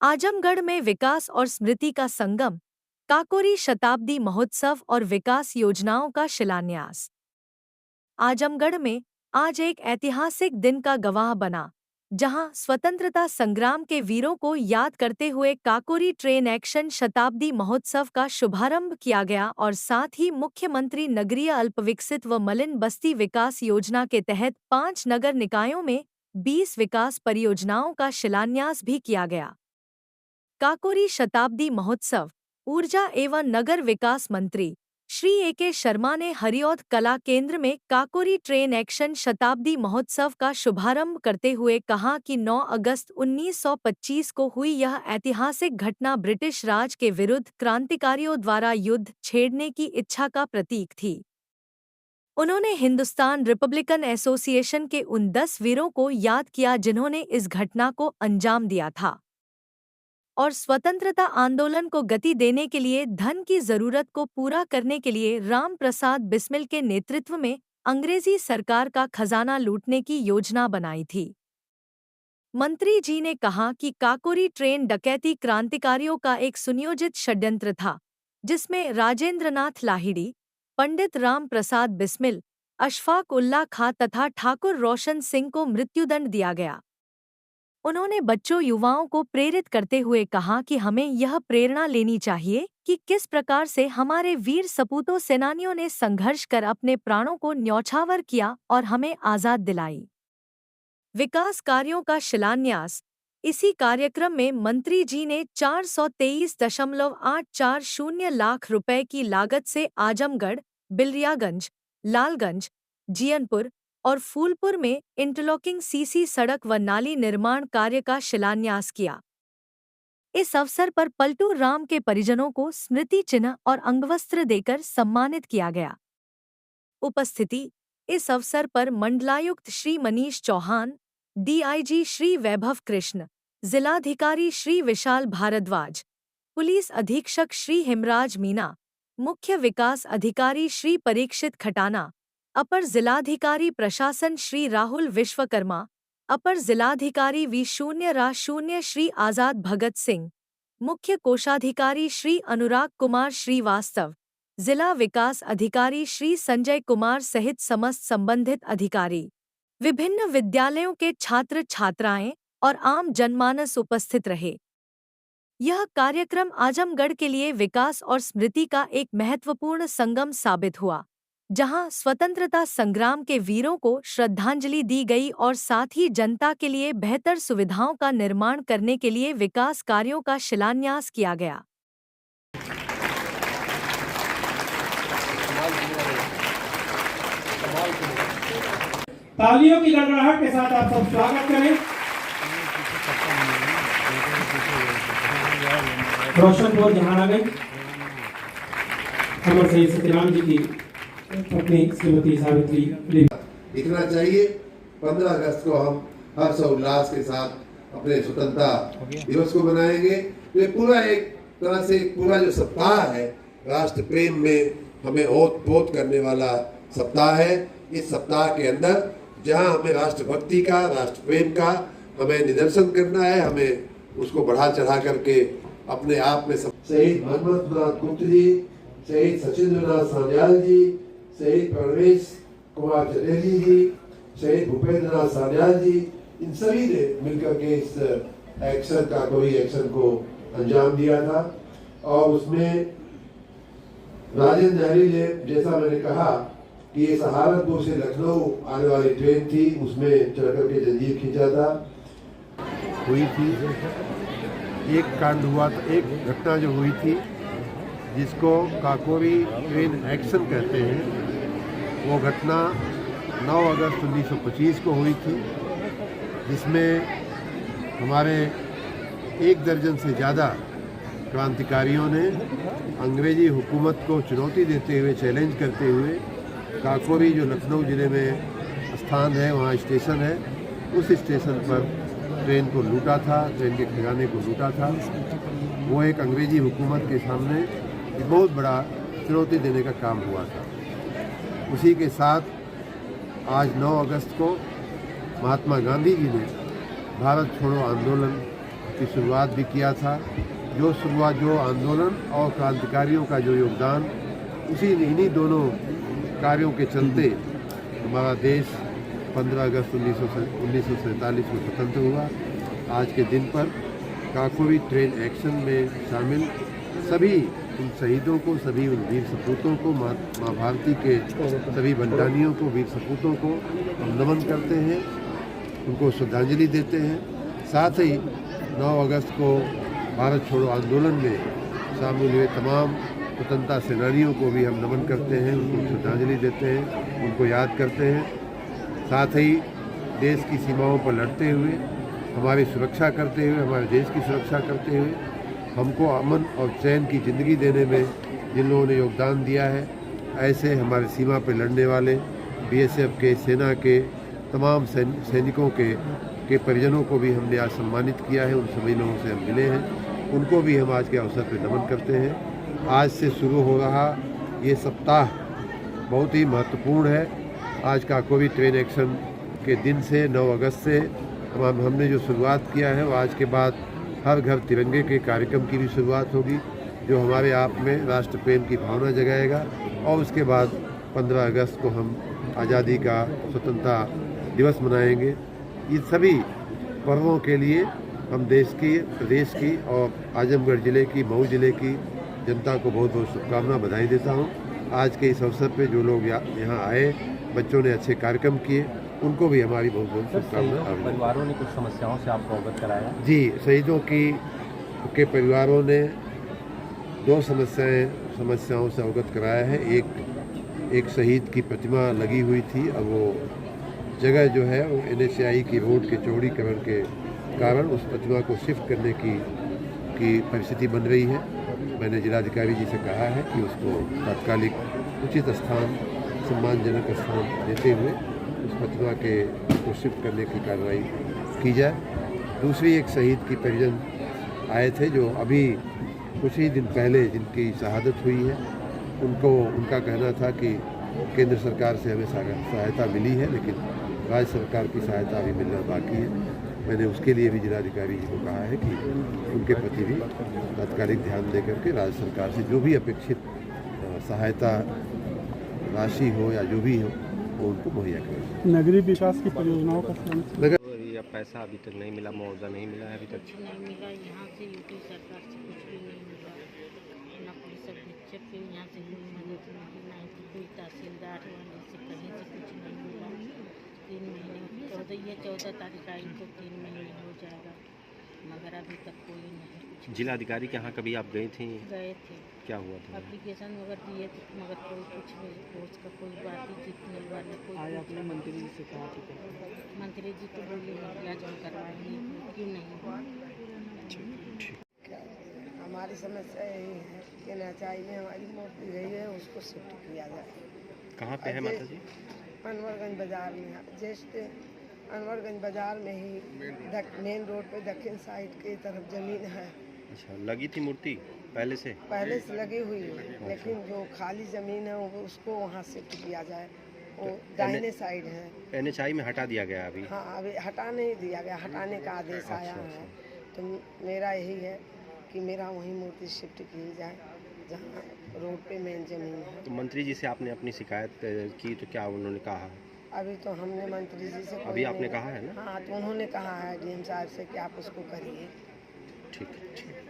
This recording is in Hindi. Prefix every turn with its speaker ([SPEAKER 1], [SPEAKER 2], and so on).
[SPEAKER 1] आजमगढ़ में विकास और स्मृति का संगम, काकोरी शताब्दी महोत्सव और विकास योजनाओं का शिलान्यास। आजमगढ़ में आज एक ऐतिहासिक दिन का गवाह बना, जहां स्वतंत्रता संग्राम के वीरों को याद करते हुए काकोरी ट्रेन एक्शन शताब्दी महोत्सव का शुभारंभ किया गया और साथ ही मुख्यमंत्री नगरीय अल्पविकसित व मलिन बस्ती विकास योजना के तहत 5 नगर निकायों में 20 विकास परियोजनाओं का शिलान्यास भी किया गया। काकोरी शताब्दी महोत्सव ऊर्जा एवं नगर विकास मंत्री श्री ए.के. शर्मा ने हरिऔध कला केंद्र में काकोरी ट्रेन एक्शन शताब्दी महोत्सव का शुभारंभ करते हुए कहा कि 9 अगस्त 1925 को हुई यह ऐतिहासिक घटना ब्रिटिश राज के विरुद्ध क्रांतिकारियों द्वारा युद्ध छेड़ने की इच्छा का प्रतीक थी। उन्होंने हिंदुस्तान रिपब्लिकन एसोसिएशन के उन 10 वीरों को याद किया जिन्होंने इस घटना को अंजाम दिया था और स्वतंत्रता आंदोलन को गति देने के लिए धन की जरूरत को पूरा करने के लिए राम प्रसाद बिस्मिल के नेतृत्व में अंग्रेजी सरकार का खजाना लूटने की योजना बनाई थी। मंत्री जी ने कहा कि काकोरी ट्रेन डकैती क्रांतिकारियों का एक सुनियोजित षड्यंत्र था, जिसमें राजेंद्रनाथ लाहिड़ी, पंडित राम प्रसाद बिस्मिल, अशफाक उल्लाह खां तथा ठाकुर रोशन सिंह को मृत्युदंड दिया गया। उन्होंने बच्चों युवाओं को प्रेरित करते हुए कहा कि हमें यह प्रेरणा लेनी चाहिए कि किस प्रकार से हमारे वीर सपूतों सेनानियों ने संघर्ष कर अपने प्राणों को न्यौछावर किया और हमें आज़ाद दिलाई। विकास कार्यों का शिलान्यास। इसी कार्यक्रम में मंत्री जी ने 423.840 लाख रुपए की लागत से आजमगढ़, बिलरियागंज, लालगंज, जियनपुर और फूलपुर में इंटरलॉकिंग सीसी सड़क व नाली निर्माण कार्य का शिलान्यास किया। इस अवसर पर पलटू राम के परिजनों को स्मृति चिन्ह और अंगवस्त्र देकर सम्मानित किया गया। उपस्थिति। इस अवसर पर मंडलायुक्त श्री मनीष चौहान, डीआईजी श्री वैभव कृष्ण, जिलाधिकारी श्री विशाल भारद्वाज, पुलिस अधीक्षक श्री हिमराज मीना, मुख्य विकास अधिकारी श्री परीक्षित खटाना, अपर जिलाधिकारी प्रशासन श्री राहुल विश्वकर्मा, अपर जिलाधिकारी V0 श्री आजाद भगत सिंह, मुख्य कोषाधिकारी श्री अनुराग कुमार श्रीवास्तव, जिला विकास अधिकारी श्री संजय कुमार सहित समस्त संबंधित अधिकारी, विभिन्न विद्यालयों के छात्र छात्राएं और आम जनमानस उपस्थित रहे। यह कार्यक्रम आजमगढ़ के लिए विकास और स्मृति का एक महत्वपूर्ण संगम साबित हुआ, जहां स्वतंत्रता संग्राम के वीरों को श्रद्धांजलि दी गई और साथ ही जनता के लिए बेहतर सुविधाओं का निर्माण करने के लिए विकास कार्यों का शिलान्यास किया गया।
[SPEAKER 2] तालियों की गड़गड़ाहट के साथ आप सब स्वागत करें। रोशनपुर जहानागंज अमर शहीद सत्यराम जी की पत्नी श्रीमती सावित्री
[SPEAKER 3] दिखना चाहिए। 15 अगस्त को हम हर्षोल्लास के साथ अपने स्वतंत्रता दिवस को मनाएंगे। ये पूरा एक तरह से पूरा जो सप्ताह है राष्ट्र प्रेम में हमें ओत-पोत करने वाला सप्ताह है। इस सप्ताह के अंदर जहां हमें राष्ट्रभक्ति का, राष्ट्र प्रेम का हमें निदर्शन करना है, हमें उसको बढ़ा चढ़ा करके अपने आप में शहीद मनमथनाथ गुप्त जी, शहीद सचिंद्रनाथ सान्याल जी, शहीद परवेश कुमार चटर्जी जी, शहीद भूपेंद्रनाथ सान्याल जी, इन सभी ने मिलकर के इस एक्शन का कोई एक्शन को अंजाम दिया था। और उसमें राजेंद्र नहरी ने, जैसा मैंने कहा कि ये सहारनपुर से लखनऊ आने वाली ट्रेन थी, उसमें चढ़ करके जंजीर खींचा था
[SPEAKER 4] हुई थी। एक कांड हुआ था, एक घटना जो हुई थी जिसको काकोरी ट्रेन एक्शन कहते हैं, वो घटना 9 अगस्त 1925 को हुई थी, जिसमें हमारे 1 दर्जन से ज़्यादा क्रांतिकारियों ने अंग्रेजी हुकूमत को चुनौती देते हुए, चैलेंज करते हुए काकोरी जो लखनऊ ज़िले में स्थान है, वहाँ स्टेशन है, उस स्टेशन पर ट्रेन को लूटा था, ट्रेन के खजाने को लूटा था। वो एक अंग्रेजी हुकूमत के सामने एक बहुत बड़ा चुनौती देने का काम हुआ था। उसी के साथ आज 9 अगस्त को महात्मा गांधी जी ने भारत छोड़ो आंदोलन की शुरुआत भी किया था। जो आंदोलन और क्रांतिकारियों का जो योगदान, इन्हीं दोनों कार्यों के चलते हमारा देश 15 अगस्त 1947 को स्वतंत्र हुआ। आज के दिन पर काकोरी ट्रेन एक्शन में शामिल सभी उन शहीदों को, सभी उन वीर सपूतों को, माँ भारती के सभी बलिदानियों को, वीर सपूतों को हम नमन करते हैं, उनको श्रद्धांजलि देते हैं। साथ ही 9 अगस्त को भारत छोड़ो आंदोलन में शामिल हुए तमाम स्वतंत्रता सेनानियों को भी हम नमन करते हैं, उनको श्रद्धांजलि देते हैं, उनको याद करते हैं। साथ ही देश की सीमाओं पर लड़ते हुए, हमारी सुरक्षा करते हुए, हमारे देश की सुरक्षा करते हुए, हमको अमन और चैन की ज़िंदगी देने में जिन लोगों ने योगदान दिया है, ऐसे हमारे सीमा पर लड़ने वाले बीएसएफ के, सेना के तमाम सैनिकों के परिजनों को भी हमने आज सम्मानित किया है। उन सभी लोगों से हम मिले हैं, उनको भी हम आज के अवसर पर नमन करते हैं। आज से शुरू हो रहा ये सप्ताह बहुत ही महत्वपूर्ण है। आज काकोरी ट्रेन एक्शन के दिन से 9 अगस्त से हमने जो शुरुआत किया है, वो आज के बाद हर घर तिरंगे के कार्यक्रम की भी शुरुआत होगी, जो हमारे आप में राष्ट्र प्रेम की भावना जगाएगा। और उसके बाद 15 अगस्त को हम आज़ादी का स्वतंत्रता दिवस मनाएंगे। इन सभी पर्वों के लिए हम देश की, प्रदेश की और आजमगढ़ ज़िले की, मऊ ज़िले की जनता को बहुत बहुत शुभकामनाएं, बधाई देता हूँ। आज के इस अवसर पे जो लोग यहाँ आए, बच्चों ने अच्छे कार्यक्रम किए, उनको भी हमारी बहुत बहुत शुभकामनाएं।
[SPEAKER 2] परिवारों ने कुछ समस्याओं से आपको अवगत कराया? जी,
[SPEAKER 4] शहीदों के परिवारों ने 2 समस्याओं से अवगत कराया है। एक शहीद की प्रतिमा लगी हुई थी, अब वो जगह जो है वो NHAI की रोड के चौड़ीकरण के कारण उस प्रतिमा को शिफ्ट करने की परिस्थिति बन रही है। मैंने जिलाधिकारी जी से कहा है कि उसको तात्कालिक उचित स्थान, सम्मानजनक स्थान देते हुए उस प्रतिमा को शिफ्ट करने की कार्रवाई की जाए। दूसरी, एक शहीद की परिजन आए थे जो अभी कुछ ही दिन पहले जिनकी शहादत हुई है, उनका कहना था कि केंद्र सरकार से हमें सहायता मिली है, लेकिन राज्य सरकार की सहायता अभी मिलना बाकी है। मैंने उसके लिए भी जिलाधिकारी जी को कहा है कि उनके प्रति भी तात्कालिक ध्यान देकर के राज्य सरकार से जो भी अपेक्षित सहायता राशि हो या जो भी हो वो उनको मुहैया करें।
[SPEAKER 5] नगरीय विकास की परियोजनाओं का
[SPEAKER 2] या पैसा अभी तक नहीं मिला, मुआवजा नहीं मिला है अभी तक?
[SPEAKER 6] कुछ नहीं मिला यहाँ से, यूपी सरकार से कुछ भी नहीं मिला। ना पुलिस अधीक्षक के यहाँ से कोई मदद नहीं, ना ही कोई तहसीलदार वाले से कहीं से कुछ नहीं मिला। 3 महीने 14 तारीख आई तो 3 महीने हो जाएगा, मगर अभी तक कोई नहीं कुछ।
[SPEAKER 2] जिलाधिकारी के यहाँ कभी आप गई थी?
[SPEAKER 6] गए थे।
[SPEAKER 2] क्या हुआ था?
[SPEAKER 6] एप्लीकेशन वगैरह दिए थे, मगर कोई कुछ नहीं, कोर्स का कोई बातचीत नहीं हुआ, न कोई।
[SPEAKER 5] आज आपने मंत्री जी से कहा कि
[SPEAKER 6] मंत्री जी तो बोले मुखिया जो करवाएंगे, क्यों नहीं हुआ।
[SPEAKER 7] हमारी समस्या यही है कि NHAI में हमारी मूर्ति गई है, उसको शिफ्ट किया जाए।
[SPEAKER 2] कहाँ पे है माता जी?
[SPEAKER 7] अनवरगंज बाजार में, जस्ट अनवरगंज बाजार में ही मेन रोड पे दक्षिण साइड की तरफ जमीन है।
[SPEAKER 2] अच्छा, लगी थी मूर्ति पहले से?
[SPEAKER 7] पहले से लगी हुई है, लेकिन जो खाली जमीन है वो उसको वहाँ शिफ्ट किया जाए। वो दाहिने साइड है।
[SPEAKER 2] NHAI में हटा दिया गया अभी?
[SPEAKER 7] हाँ, अभी हटा नहीं दिया गया, हटाने का आदेश आया है। तो मेरा यही है कि मेरा वही मूर्ति शिफ्ट की जाए जहाँ रोड पे मेन जमीन है।
[SPEAKER 2] तो मंत्री जी से आपने अपनी शिकायत की तो क्या उन्होंने कहा?
[SPEAKER 7] अभी तो हमने मंत्री जी से
[SPEAKER 2] अभी आपने कहा है ना?
[SPEAKER 7] हाँ, तो उन्होंने कहा है DM साहब से कि आप उसको करिए।
[SPEAKER 2] ठीक है।